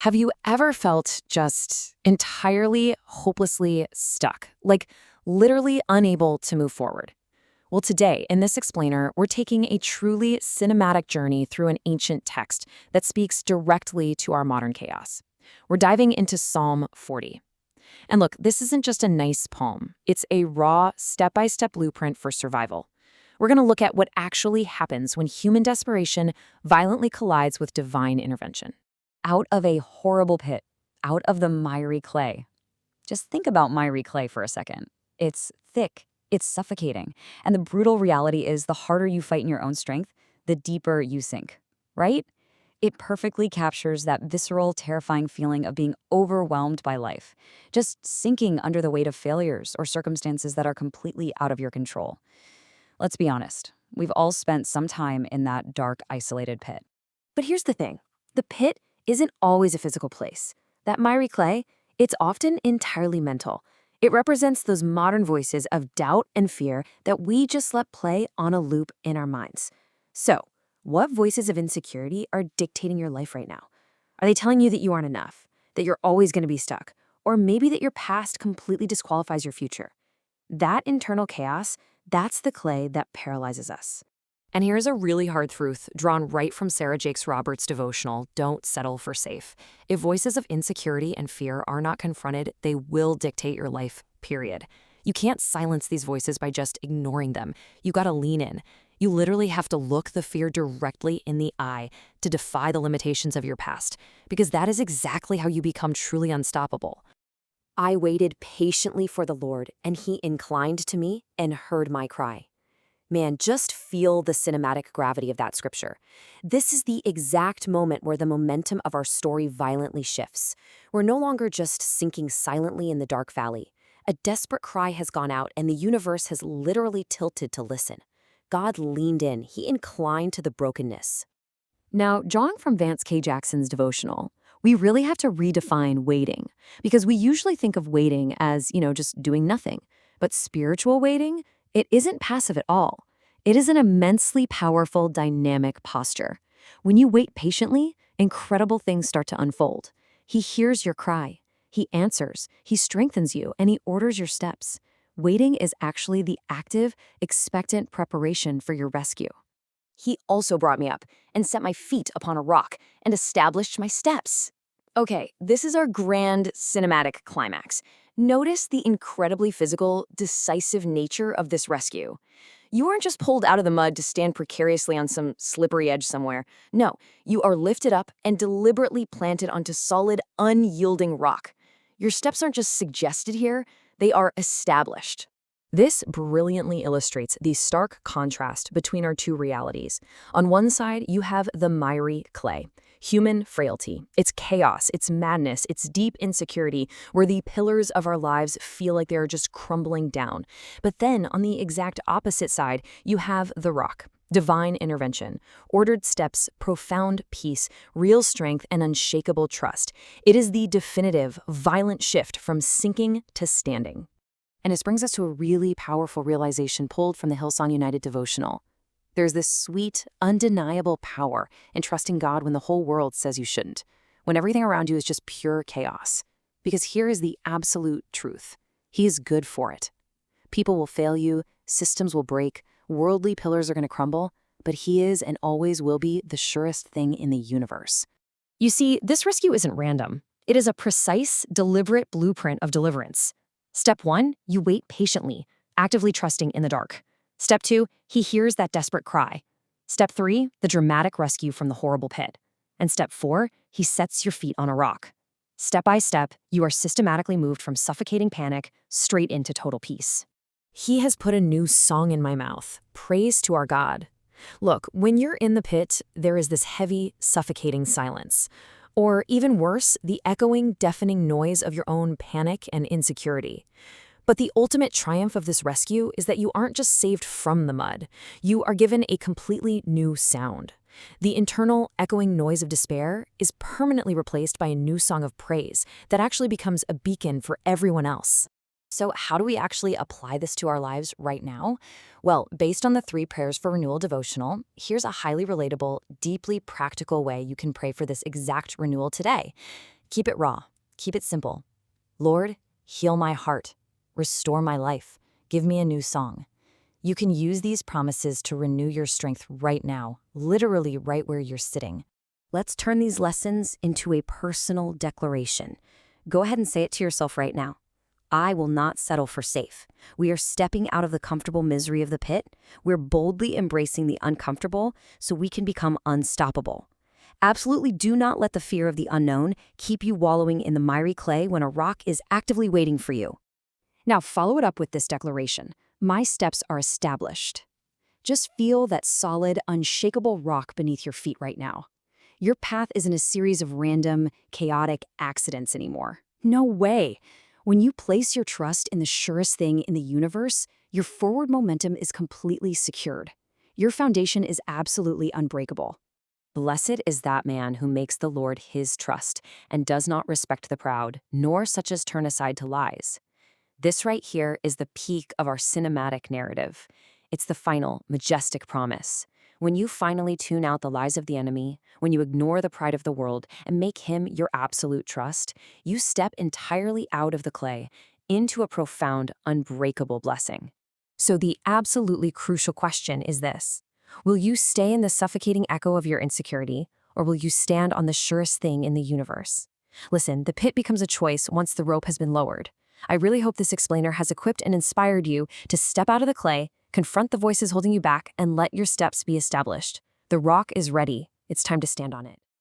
Have you ever felt just entirely hopelessly stuck, like literally unable to move forward? Well, today, in this explainer, we're taking a truly cinematic journey through an ancient text that speaks directly to our modern chaos. We're diving into Psalm 40. And look, this isn't just a nice poem, it's a raw, step-by-step blueprint for survival. We're going to look at what actually happens when human desperation violently collides with divine intervention. Out of a horrible pit, out of the miry clay. Just think about miry clay for a second. It's thick, it's suffocating, and the brutal reality is the harder you fight in your own strength, the deeper you sink, right? It perfectly captures that visceral, terrifying feeling of being overwhelmed by life, just sinking under the weight of failures or circumstances that are completely out of your control. Let's be honest, we've all spent some time in that dark, isolated pit. But here's the thing. The pit isn't always a physical place. That miry clay, it's often entirely mental. It represents those modern voices of doubt and fear that we just let play on a loop in our minds. So, what voices of insecurity are dictating your life right now? Are they telling you that you aren't enough, that you're always going to be stuck, or maybe that your past completely disqualifies your future? That internal chaos, that's the clay that paralyzes us. And here's a really hard truth drawn right from Sarah Jakes Roberts' devotional, Don't Settle for Safe. If voices of insecurity and fear are not confronted, they will dictate your life, period. You can't silence these voices by just ignoring them. You gotta lean in. You literally have to look the fear directly in the eye to defy the limitations of your past, because that is exactly how you become truly unstoppable. I waited patiently for the Lord, and he inclined to me and heard my cry. Man, just feel the cinematic gravity of that scripture. This is the exact moment where the momentum of our story violently shifts. We're no longer just sinking silently in the dark valley. A desperate cry has gone out, and the universe has literally tilted to listen. God leaned in. He inclined to the brokenness. Now, drawing from Vance K. Jackson's devotional, we really have to redefine waiting, because we usually think of waiting as, just doing nothing. But spiritual waiting, it isn't passive at all. It is an immensely powerful, dynamic posture. When you wait patiently, incredible things start to unfold. He hears your cry. He answers. He strengthens you, and he orders your steps. Waiting is actually the active, expectant preparation for your rescue. He also brought me up and set my feet upon a rock and established my steps. Okay, this is our grand cinematic climax. Notice the incredibly physical, decisive nature of this rescue. You aren't just pulled out of the mud to stand precariously on some slippery edge somewhere. No, you are lifted up and deliberately planted onto solid, unyielding rock. Your steps aren't just suggested here, they are established. This brilliantly illustrates the stark contrast between our two realities. On one side, you have the miry clay, human frailty. It's chaos, it's madness, it's deep insecurity, where the pillars of our lives feel like they are just crumbling down. But then, on the exact opposite side, you have the rock. Divine intervention, ordered steps, profound peace, real strength, and unshakable trust. It is the definitive, violent shift from sinking to standing. And this brings us to a really powerful realization pulled from the Hillsong United devotional. There's this sweet, undeniable power in trusting God when the whole world says you shouldn't, when everything around you is just pure chaos. Because here is the absolute truth. He is good for it. People will fail you, systems will break, worldly pillars are going to crumble, but he is and always will be the surest thing in the universe. You see, this rescue isn't random. It is a precise, deliberate blueprint of deliverance. Step 1, you wait patiently, actively trusting in the dark. Step 2, he hears that desperate cry. Step 3, the dramatic rescue from the horrible pit. And step 4, he sets your feet on a rock. Step by step, you are systematically moved from suffocating panic straight into total peace. He has put a new song in my mouth, praise to our God. Look, when you're in the pit, there is this heavy, suffocating silence. Or even worse, the echoing, deafening noise of your own panic and insecurity. But the ultimate triumph of this rescue is that you aren't just saved from the mud. You are given a completely new sound. The internal, echoing noise of despair is permanently replaced by a new song of praise that actually becomes a beacon for everyone else. So, how do we actually apply this to our lives right now? Well, based on the 3 prayers for renewal devotional, here's a highly relatable, deeply practical way you can pray for this exact renewal today. Keep it raw, keep it simple. Lord, heal my heart, restore my life, give me a new song. You can use these promises to renew your strength right now, literally right where you're sitting. Let's turn these lessons into a personal declaration. Go ahead and say it to yourself right now. I will not settle for safe. We are stepping out of the comfortable misery of the pit. We're boldly embracing the uncomfortable so we can become unstoppable. Absolutely do not let the fear of the unknown keep you wallowing in the miry clay when a rock is actively waiting for you. Now follow it up with this declaration. My steps are established. Just feel that solid, unshakable rock beneath your feet right now. Your path isn't a series of random, chaotic accidents anymore. No way. When you place your trust in the surest thing in the universe, your forward momentum is completely secured. Your foundation is absolutely unbreakable. Blessed is that man who makes the Lord his trust and does not respect the proud, nor such as turn aside to lies. This right here is the peak of our cinematic narrative. It's the final, majestic promise. When you finally tune out the lies of the enemy, when you ignore the pride of the world and make him your absolute trust, you step entirely out of the clay into a profound, unbreakable blessing. So the absolutely crucial question is this: will you stay in the suffocating echo of your insecurity, or will you stand on the surest thing in the universe? Listen, the pit becomes a choice once the rope has been lowered. I really hope this explainer has equipped and inspired you to step out of the clay, confront the voices holding you back, and let your steps be established. The rock is ready. It's time to stand on it.